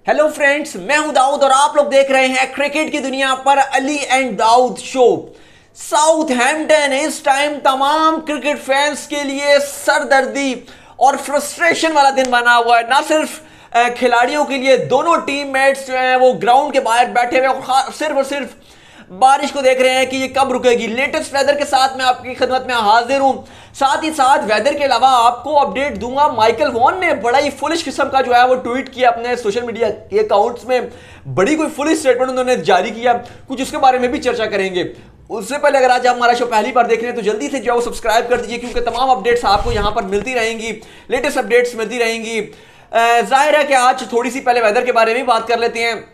Hello friends, मैं हूं दाऊद और आप लोग देख रहे हैं क्रिकेट की दुनिया पर Ali and Dawood show. Southampton इस टाइम तमाम क्रिकेट फैंस के लिए सरदर्दी और फ्रस्ट्रेशन वाला दिन बना हुआ है। ना सिर्फ खिलाड़ियों के लिए, दोनों टीममेट्स जो हैं वो ग्राउंड के बाहर बैठे हुए और सिर्फ बारिश को देख रहे हैं कि ये कब रुकेगी। लेटेस्ट वेदर के साथ मैं आपकी खिदमत में हाजिर हूं। साथ ही साथ वेदर के अलावा आपको अपडेट दूंगा। माइकल वॉन ने बड़ा ही फुलिश किस्म का जो है वो ट्वीट किया अपने सोशल मीडिया के अकाउंट्स में। बड़ी कोई फुलिश स्टेटमेंट उन्होंने जारी किया, कुछ उसके बारे में भी चर्चा करेंगे। उससे पहले अगर आज आप हमारा शो पहली बार देख रहे हैं तो जल्दी से जो है वो सब्सक्राइब कर दीजिए, क्योंकि तमाम अपडेट्स आपको यहां पर मिलती रहेंगी, लेटेस्ट अपडेट्स मिलती रहेंगी। जाहिर है कि आज थोड़ी सी पहले वेदर के बारे में बात कर लेते हैं।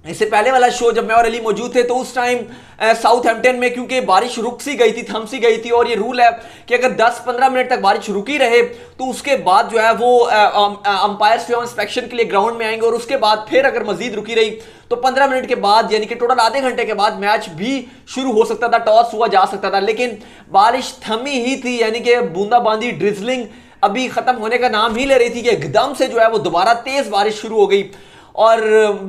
इससे पहले वाला शो जब मैं और अली मौजूद थे तो उस टाइम साउथहैम्पटन में क्योंकि बारिश रुक सी गई थी, थम सी गई थी, और ये रूल है कि अगर 10-15 मिनट तक बारिश रुकी रहे तो उसके बाद जो है वो अंपायर्स जो इंस्पेक्शन के लिए ग्राउंड में आएंगे, और उसके बाद फिर अगर मजीद रुकी रही तो 15 मिनट के बाद यानी कि टोटल आधे घंटे के बाद मैच भी शुरू हो सकता था, टॉस हुआ जा सकता था। लेकिन बारिश थमी ही थी, यानी कि बूंदाबांदी ड्रिजलिंग अभी खत्म होने का नाम ही ले रही थी कि एकदम से जो है वो दोबारा तेज बारिश शुरू हो गई, और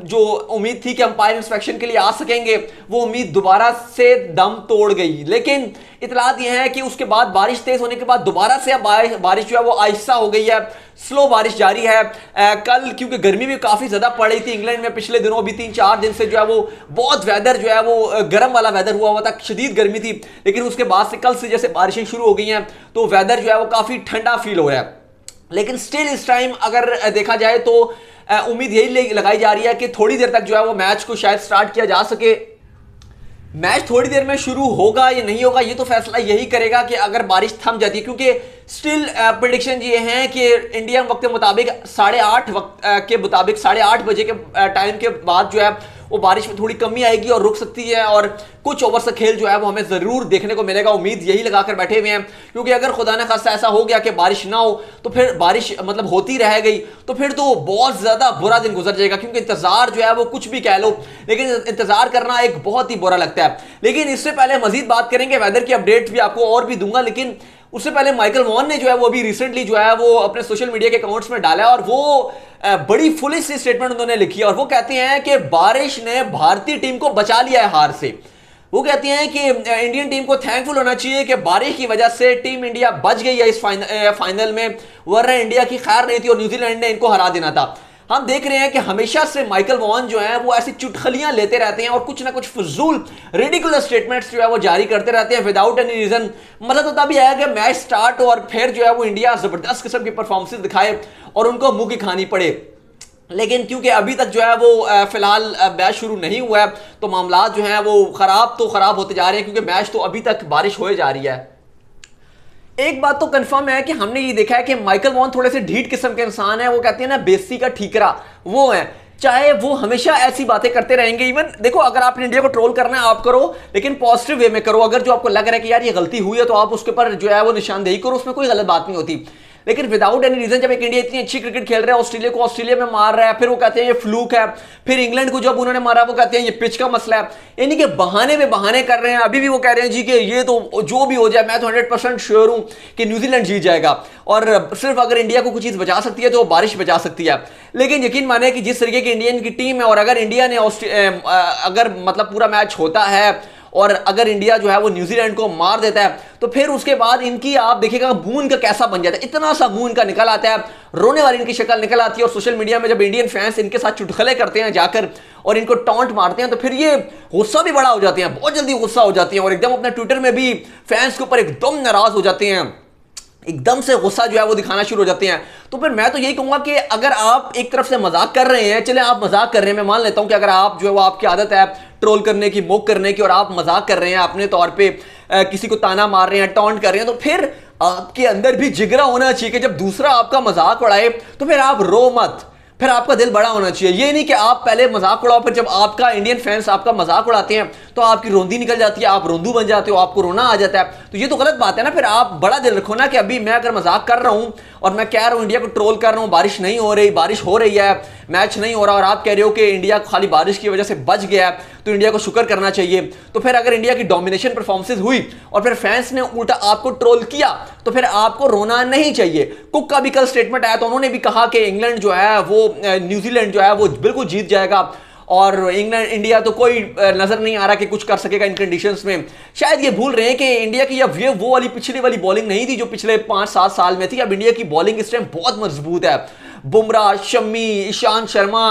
जो उम्मीद थी कि अंपायर इंस्पेक्शन के लिए आ सकेंगे वो उम्मीद दोबारा से दम तोड़ गई। लेकिन इतलात यह है कि उसके बाद बारिश तेज होने के बाद दोबारा से बारिश जो है वो आहिस्ता हो गई है, स्लो बारिश जारी है। कल क्योंकि गर्मी भी काफी ज्यादा पड़ रही थी इंग्लैंड में पिछले दिनों, भी 3-4 दिन से जो है वो बहुत वेदर जो है वो गर्म वाला वेदर हुआ था, शदीद गर्मी थी। लेकिन उसके बाद से कल से जैसे बारिशें शुरू हो गई हैं तो वेदर जो है वो काफी ठंडा फील हो रहा है। लेकिन स्टिल इस टाइम अगर देखा जाए तो उम्मीद यही लगाई जा रही है कि थोड़ी देर तक जो है वो मैच को शायद स्टार्ट किया जा सके। मैच थोड़ी देर में शुरू होगा या नहीं होगा ये तो फैसला यही करेगा कि अगर बारिश थम जाती है, क्योंकि स्टिल प्रेडिक्शन ये है कि इंडियन वक्त के मुताबिक 8:30 बजे के टाइम के बाद जो है वो बारिश में थोड़ी कमी आएगी और रुक सकती है, और कुछ ओवर्स का खेल जो है वो हमें जरूर देखने को मिलेगा। उम्मीद यही लगाकर बैठे हुए हैं, क्योंकि अगर खुदा न खास्ता ऐसा हो गया कि बारिश ना हो तो फिर बारिश मतलब होती रह गई तो फिर तो बहुत ज्यादा बुरा दिन गुजर जाएगा। क्योंकि इंतजार जो है वो कुछ भी कह लो, लेकिन इंतजार करना एक बहुत ही बुरा लगता है। लेकिन इससे पहले मजीद बात करेंगे, वेदर की अपडेट भी आपको और भी दूंगा। लेकिन उससे पहले माइकल वॉन ने जो है वो अभी रिसेंटली जो है वो अपने सोशल मीडिया के अकाउंट्स में डाला है, और वो बड़ी फुलिश सी स्टेटमेंट उन्होंने लिखी है। और वो कहते हैं कि बारिश ने भारतीय टीम को बचा लिया है हार से। वो कहते हैं कि इंडियन टीम को थैंकफुल होना चाहिए कि बारिश की वजह से टीम इंडिया बच गई है इस फाइनल में, वरना इंडिया की खैर नहीं थी और न्यूजीलैंड ने इनको हरा देना था। हम देख रहे हैं कि हमेशा से माइकल वॉन जो है वो ऐसी चुटखलियां लेते रहते हैं और कुछ ना कुछ फजूल रिडिकुलस स्टेटमेंट्स जो है वो जारी करते रहते हैं विदाउट एनी रीजन। मतलब तो तभी आया कि मैच स्टार्ट हो और फिर जो है वो इंडिया जबरदस्त किस्म की परफॉर्मेंस दिखाए और उनको मुंह की खानी पड़े। लेकिन क्योंकि अभी तक जो है वो फिलहाल मैच शुरू नहीं हुआ है तो मामला जो है वो खराब होते जा रहे हैं, क्योंकि मैच तो अभी तक बारिश हो जा रही है। एक बात तो कंफर्म है कि हमने ये देखा है कि माइकल वॉन थोड़े से ढीठ किस्म के इंसान है। वो कहते हैं ना बेइज्जती का ठीकरा वो है, चाहे वो हमेशा ऐसी बातें करते रहेंगे। इवन देखो, अगर आपने इंडिया को ट्रोल करना है आप करो, लेकिन पॉजिटिव वे में करो। अगर जो आपको लग रहा है कि यार ये गलती हुई है तो आप उसके ऊपर जो है वो निशानदेही करो, उसमें कोई गलत बात नहीं होती। लेकिन विदाउट एनी रीजन जब एक इंडिया इतनी अच्छी क्रिकेट खेल रहा है, ऑस्ट्रेलिया को ऑस्ट्रेलिया में मार रहा है, फिर वो कहते हैं ये फ्लूक है, फिर इंग्लैंड को जब उन्होंने मारा वो कहते हैं ये पिच का मसला है। यानी कि बहाने में बहाने कर रहे हैं। अभी भी वो कह रहे हैं जी कि ये तो जो भी हो जाए मैं तो 100% श्योर हूं कि न्यूजीलैंड जीत जाएगा, और सिर्फ अगर इंडिया को कुछ चीज बचा सकती है तो वो बारिश बचा सकती है। लेकिन यकीन माने कि जिस तरीके की इंडियन की टीम है, और अगर इंडिया ने अगर मतलब पूरा मैच होता है और अगर इंडिया जो है वो न्यूजीलैंड को मार देता है तो फिर उसके बाद इनकी आप देखिएगा मुंह इनका कैसा बन जाता है, इतना सा मुंह इनका निकल आता है, रोने वाली इनकी शक्ल निकल आती है। और सोशल मीडिया में जब इंडियन फैंस इनके साथ चुटकुले करते हैं जाकर और इनको टॉन्ट मारते हैं तो फिर ये गुस्सा भी बड़ा हो जाते हैं, बहुत जल्दी गुस्सा हो जाती हैं, और एकदम अपने ट्विटर में भी फैंस के ऊपर एकदम नाराज हो जाते हैं, एकदम से गुस्सा जो है वो दिखाना शुरू हो जाते हैं। तो फिर मैं तो यही कहूंगा कि अगर आप एक तरफ से मजाक कर रहे हैं, चले आप मजाक कर रहे हैं, मैं मान लेता हूं कि अगर आप जो है वो आपकी आदत है ट्रोल करने की, मोक करने की, और आप मजाक कर रहे हैं अपने तौर पे, किसी को ताना मार रहे हैं, टॉन्ट कर रहे हैं, तो फिर आपके अंदर भी जिगरा होना चाहिए कि जब दूसरा आपका मजाक उड़ाए तो फिर आप रो मत, फिर आपका दिल बड़ा होना चाहिए। ये नहीं कि आप पहले मजाक उड़ाओ, फिर जब आपका इंडियन फैंस आपका मजाक उड़ाते हैं तो आपकी रोंदी निकल जाती है, आप रोंदू बन जाते हो, आपको रोना आ जाता है। तो ये तो गलत बात है ना। फिर आप बड़ा दिल रखो ना कि अभी मैं अगर मजाक कर रहा हूं और मैं कह रहा हूं इंडिया को ट्रोल कर रहा हूं, बारिश नहीं हो रही, बारिश हो रही है, मैच नहीं हो रहा, और आप कह रहे हो कि इंडिया खाली बारिश की वजह से बच गया तो इंडिया को शुक्र करना चाहिए। तो फिर अगर इंडिया की डोमिनेशन परफॉर्मेंस हुई और फिर फैंस ने उल्टा आपको ट्रोल किया तो फिर आपको रोना नहीं चाहिए। कुक का भी कल स्टेटमेंट आया तो उन्होंने भी कहा कि इंग्लैंड जो है वो न्यूजीलैंड जो है वो बिल्कुल जीत जाएगा, और इंग्लैंड इंडिया तो कोई नजर नहीं आ रहा कि कुछ कर सकेगा इन कंडीशंस में। शायद ये भूल रहे हैं कि इंडिया की अब ये वो वाली पिछली वाली बॉलिंग नहीं थी जो पिछले 5-7 साल में थी। अब इंडिया की बॉलिंग इस टाइम बहुत मजबूत है। बुमराह, शमी, ईशांत शर्मा,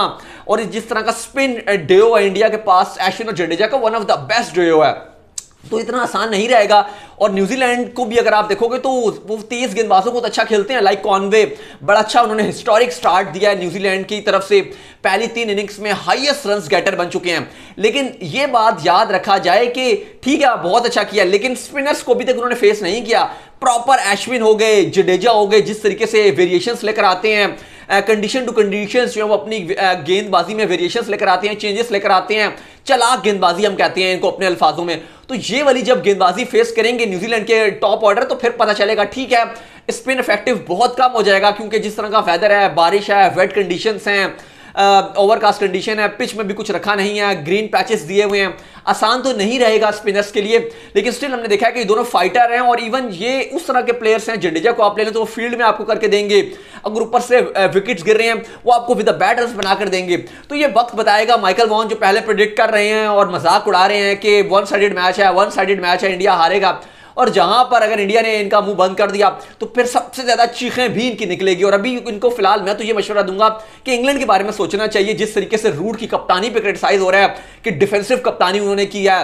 और जिस तरह का स्पिन डेयो है इंडिया के पास, अश्विन और जडेजा का वन ऑफ द बेस्ट डेयो है, तो इतना आसान नहीं रहेगा। और न्यूजीलैंड को भी अगर आप देखोगे तो वो तेज गेंदबाजों को तो अच्छा खेलते हैं, लाइक कॉनवे, बड़ा अच्छा उन्होंने हिस्टोरिक स्टार्ट दिया है न्यूजीलैंड की तरफ से, पहली 3 इनिंग्स में हाईएस्ट रन्स गेटर बन चुके हैं। लेकिन ये बात याद रखा जाए कि ठीक है बहुत अच्छा किया, लेकिन स्पिनर्स को अभी तक उन्होंने फेस नहीं किया। प्रॉपर अश्विन हो गए, जडेजा हो गए, जिस तरीके से वेरिएशंस लेकर आते हैं, कंडीशन टू कंडीशंस जो है वो अपनी गेंदबाजी में वेरिएशंस लेकर आते हैं, चेंजेस लेकर आते हैं, चलाक गेंदबाजी हम कहते हैं इनको अपने अल्फाजों में। तो ये वाली जब गेंदबाजी फेस करेंगे न्यूजीलैंड के टॉप ऑर्डर तो फिर पता चलेगा। ठीक है स्पिन इफेक्टिव बहुत कम हो जाएगा क्योंकि जिस तरह का वेदर है, बारिश है, वेट कंडीशंस हैं, ओवरकास्ट कंडीशन है, पिच में भी कुछ रखा नहीं है, ग्रीन पैचेस दिए हुए हैं, आसान तो नहीं रहेगा स्पिनर्स के लिए। लेकिन स्टिल हमने देखा है कि दोनों फाइटर हैं और इवन ये उस तरह के प्लेयर्स हैं, जडेजा को आप ले लें तो वो फील्ड में आपको करके देंगे, अगर ऊपर से विकेट्स गिर रहे हैं वो आपको विद द बैट रन्स बनाकर देंगे। तो ये वक्त बताएगा। माइकल वॉन जो पहले प्रेडिक्ट कर रहे हैं और मजाक उड़ा रहे हैं कि वन साइडेड मैच है, इंडिया हारेगा, और जहां पर अगर इंडिया ने इनका मुंह बंद कर दिया तो फिर सबसे ज्यादा चीखें भी इनकी निकलेगी। और अभी इनको फिलहाल मैं तो ये मशवरा दूंगा कि इंग्लैंड के बारे में सोचना चाहिए। जिस तरीके से रूट की कप्तानी पे क्रिटिसाइज हो रहा है कि डिफेंसिव कप्तानी उन्होंने की है,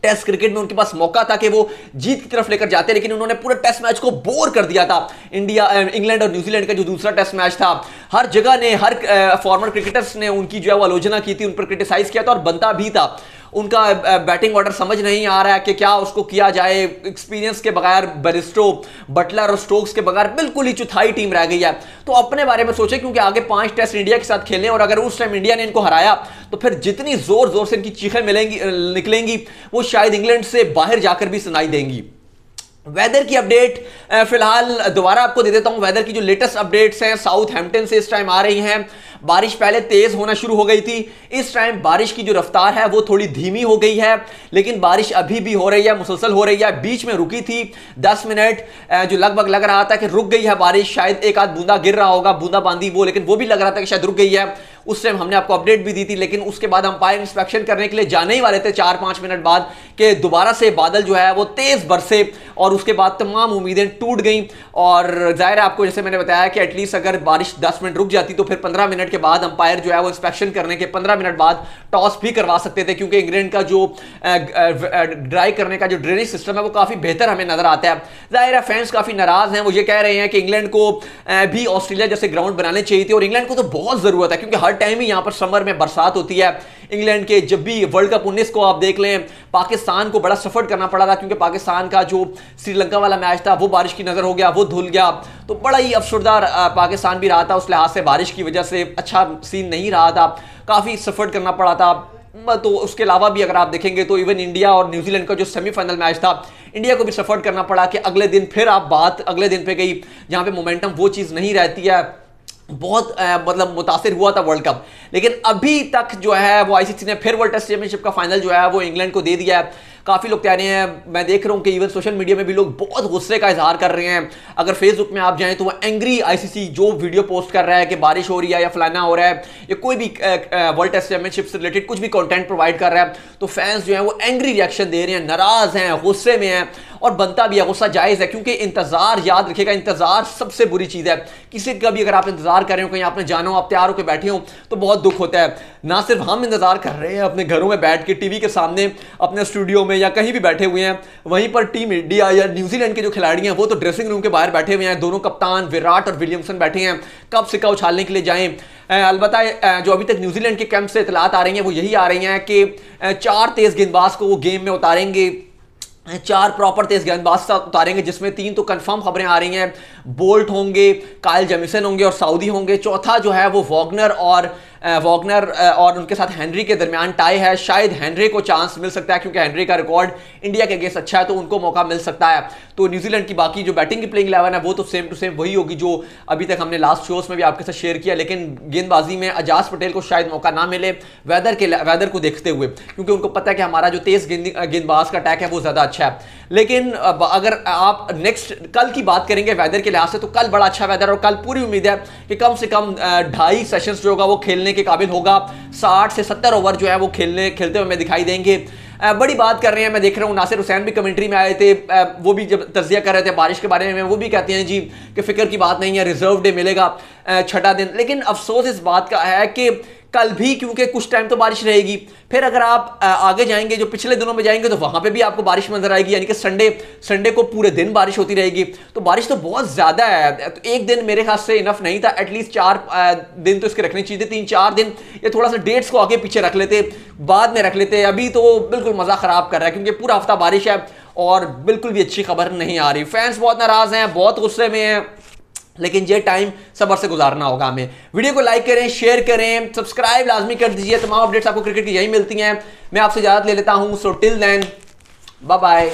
टेस्ट क्रिकेट में उनके पास मौका था कि वो जीत की तरफ लेकर जाते, लेकिन उन्होंने पूरे टेस्ट मैच को बोर कर दिया था। इंग्लैंड और न्यूजीलैंड का जो दूसरा टेस्ट मैच था, हर जगह ने, हर फॉर्मर क्रिकेटर्स ने उनकी जो है वो आलोचना की थी, उन पर क्रिटिसाइज किया था और बनता भी था। उनका बैटिंग ऑर्डर समझ नहीं आ रहा है कि क्या उसको किया जाए। एक्सपीरियंस के बगैर, बेरिस्टो, बटलर और स्टोक्स के बगैर बिल्कुल ही चौथाई टीम रह गई है। तो अपने बारे में सोचें क्योंकि आगे 5 टेस्ट इंडिया के साथ खेलने, और अगर उस टाइम इंडिया ने इनको हराया तो फिर जितनी जोर जोर से इनकी चीखें निकलेंगी वो शायद इंग्लैंड से बाहर जाकर भी सुनाई देंगी। वेदर की अपडेट फिलहाल दोबारा आपको दे देता हूं। वेदर की जो लेटेस्ट अपडेट्स हैं साउथहैम्पटन से इस टाइम आ रही हैं। बारिश पहले तेज होना शुरू हो गई थी, इस टाइम बारिश की जो रफ्तार है वो थोड़ी धीमी हो गई है, लेकिन बारिश अभी भी हो रही है, मुसलसल हो रही है। बीच में रुकी थी 10 मिनट, जो लगभग लग रहा था कि रुक गई है बारिश, शायद एक आध बूंदा गिर रहा होगा, बूंदा बांदी वो, लेकिन वो भी लग रहा था कि शायद रुक गई है। उस टाइम हमने आपको अपडेट भी दी थी, लेकिन उसके बाद अंपायर इंस्पेक्शन करने के लिए जाने ही वाले थे 4-5 मिनट बाद कि दोबारा से बादल जो है वो तेज बरसे, और उसके बाद तमाम उम्मीदें टूट गई। और जाहिर है आपको जैसे मैंने बताया कि एटलीस्ट अगर बारिश 10 मिनट रुक जाती तो फिर 15 मिनट के बाद अंपायर जो है वो इंस्पेक्शन करने के 15 मिनट बाद टॉस भी करवा सकते थे, क्योंकि इंग्लैंड का जो ड्राई करने का जो ड्रेनेज सिस्टम है वो काफी बेहतर हमें नजर आता है। जाहिर है फैंस काफी नाराज हैं, वो ये कह रहे हैं कि इंग्लैंड को भी ऑस्ट्रेलिया जैसे ग्राउंड बनाने चाहिए थे, और इंग्लैंड को तो बहुत जरूरत है क्योंकि हर टाइम ही यहां पर समर में बरसात होती है। इंग्लैंड के जब भी वर्ल्ड कप 19 को आप देख लें, पाकिस्तान को बड़ा सफर करना पड़ा था क्योंकि पाकिस्तान का जो श्रीलंका वाला मैच था वो बारिश की नजर हो गया, वो धुल गया, तो बड़ा ही अफसरदार पाकिस्तान भी रहा था उस लिहाज से, बारिश की वजह से अच्छा सीन नहीं रहा था, काफी सफर करना पड़ा था। तो उसके अलावा भी अगर आप देखेंगे तो इवन इंडिया और न्यूजीलैंड का जो सेमीफाइनल मैच था, इंडिया को भी सफर करना पड़ा कि अगले दिन फिर आप बात अगले दिन पे गई जहां पे मोमेंटम वो चीज नहीं रहती है। बहुत मतलब मुतासिर हुआ था वर्ल्ड कप, लेकिन अभी तक जो है वो आईसीसी ने फिर वर्ल्ड टेस्ट चैंपियनशिप का फाइनल जो है वो इंग्लैंड को दे दिया है। काफी लोग कह रहे हैं, मैं देख रहा हूं कि इवन सोशल मीडिया में भी लोग बहुत गुस्से का इजहार कर रहे हैं। अगर फेसबुक में आप जाएं तो वो एंग्री आईसीसी जो वीडियो पोस्ट कर रहा है कि बारिश हो रही है या फलाना हो रहा है या कोई भी वर्ल्ड टेस्ट चैंपियनशिप से रिलेटेड कुछ भी कंटेंट प्रोवाइड कर रहा है, तो फैंस जो है वो एंग्री रिएक्शन दे रहे हैं, नाराज हैं, गुस्से में हैं, और बनता भी है, गुस्सा जायज है क्योंकि इंतजार, याद रखिएगा इंतजार सबसे बुरी चीज है। किसी का भी अगर आप इंतजार कर रहे हो, कहीं आपने जाना हो, आप तैयार होकर बैठे हो तो बहुत दुख होता है। ना सिर्फ हम इंतजार कर रहे हैं अपने घरों में बैठ के, टीवी के सामने, अपने स्टूडियो में या कहीं भी बैठे हुए हैं, वहीं पर टीम इंडिया या न्यूजीलैंड के जो खिलाड़ी हैं वो तो ड्रेसिंग रूम के बाहर बैठे हुए हैं, दोनों कप्तान विराट और विलियमसन बैठे हैं, कब सिक्का उछालने के लिए जाएं। अलबत्ता जो अभी तक न्यूजीलैंड के कैंप से इतलात आ रही हैं वो यही आ रही हैं कि 4 तेज गेंदबाज को वो गेम में उतारेंगे, 4 प्रॉपर तेज गेंदबाज उतारेंगे, जिसमें 3 तो कंफर्म खबरें आ रही हैं, बोल्ट होंगे, काइल जेमिसन होंगे और साउदी होंगे, चौथा जो है वो वॉगनर और वॉगनर और उनके साथ हेनरी के दरमियान टाई है, शायद हेनरी को चांस मिल सकता है क्योंकि हेनरी का रिकॉर्ड इंडिया के अगेंस्ट अच्छा है, तो उनको मौका मिल सकता है। तो न्यूजीलैंड की बाकी जो बैटिंग की प्लेइंग 11 है वो तो सेम टू सेम वही होगी जो अभी तक हमने लास्ट शोज में भी आपके साथ शेयर किया, लेकिन गेंदबाजी में अजाज पटेल को शायद मौका ना मिले वेदर को देखते हुए, क्योंकि उनको पता है कि हमारा जो तेज गेंदबाज का अटैक है वो ज्यादा अच्छा है। लेकिन अगर आप नेक्स्ट कल की बात करेंगे वेदर के लिहाज से, तो कल बड़ा अच्छा वेदर और कल पूरी उम्मीद है कि कम से कम 2.5 सेशंस जो होगा वो खेलने के काबिल होगा। 60 से 70 ओवर जो है वो खेलते हुए हमें दिखाई देंगे। बड़ी बात कर रहे हैं, मैं देख रहा हूं नासिर हुसैन भी कमेंट्री में आए थे, वो भी जब तज्जिया कर रहे थे बारिश के बारे में, वो भी कहते हैं जी कि फिक्र की बात नहीं है, रिजर्व डे मिलेगा 6ठा दिन। लेकिन अफसोस इस बात का है कि कल भी क्योंकि कुछ टाइम तो बारिश रहेगी, फिर अगर आप आगे जाएंगे जो पिछले दिनों में जाएंगे तो वहां पे भी आपको बारिश नजर आएगी, यानी कि संडे को पूरे दिन बारिश होती रहेगी। तो बारिश तो बहुत ज्यादा है, तो एक दिन मेरे ख्याल से इनफ नहीं था, एटलीस्ट 4 दिन तो इसके रखने चाहिए थे, 3-4 दिन, या थोड़ा सा डेट्स को आगे पीछे रख लेते, बाद में रख लेते। अभी तो बिल्कुल मजा खराब कर रहा है क्योंकि पूरा हफ्ता बारिश है और बिल्कुल भी अच्छी खबर नहीं आ रही। फैंस बहुत नाराज हैं, बहुत गुस्से में हैं, लेकिन ये टाइम सब्र से गुजारना होगा हमें। वीडियो को लाइक करें, शेयर करें, सब्सक्राइब लाजमी कर दीजिए। तमाम अपडेट्स आपको क्रिकेट की यही मिलती हैं। मैं आपसे इजाजत ले लेता हूं। So till then, bye bye.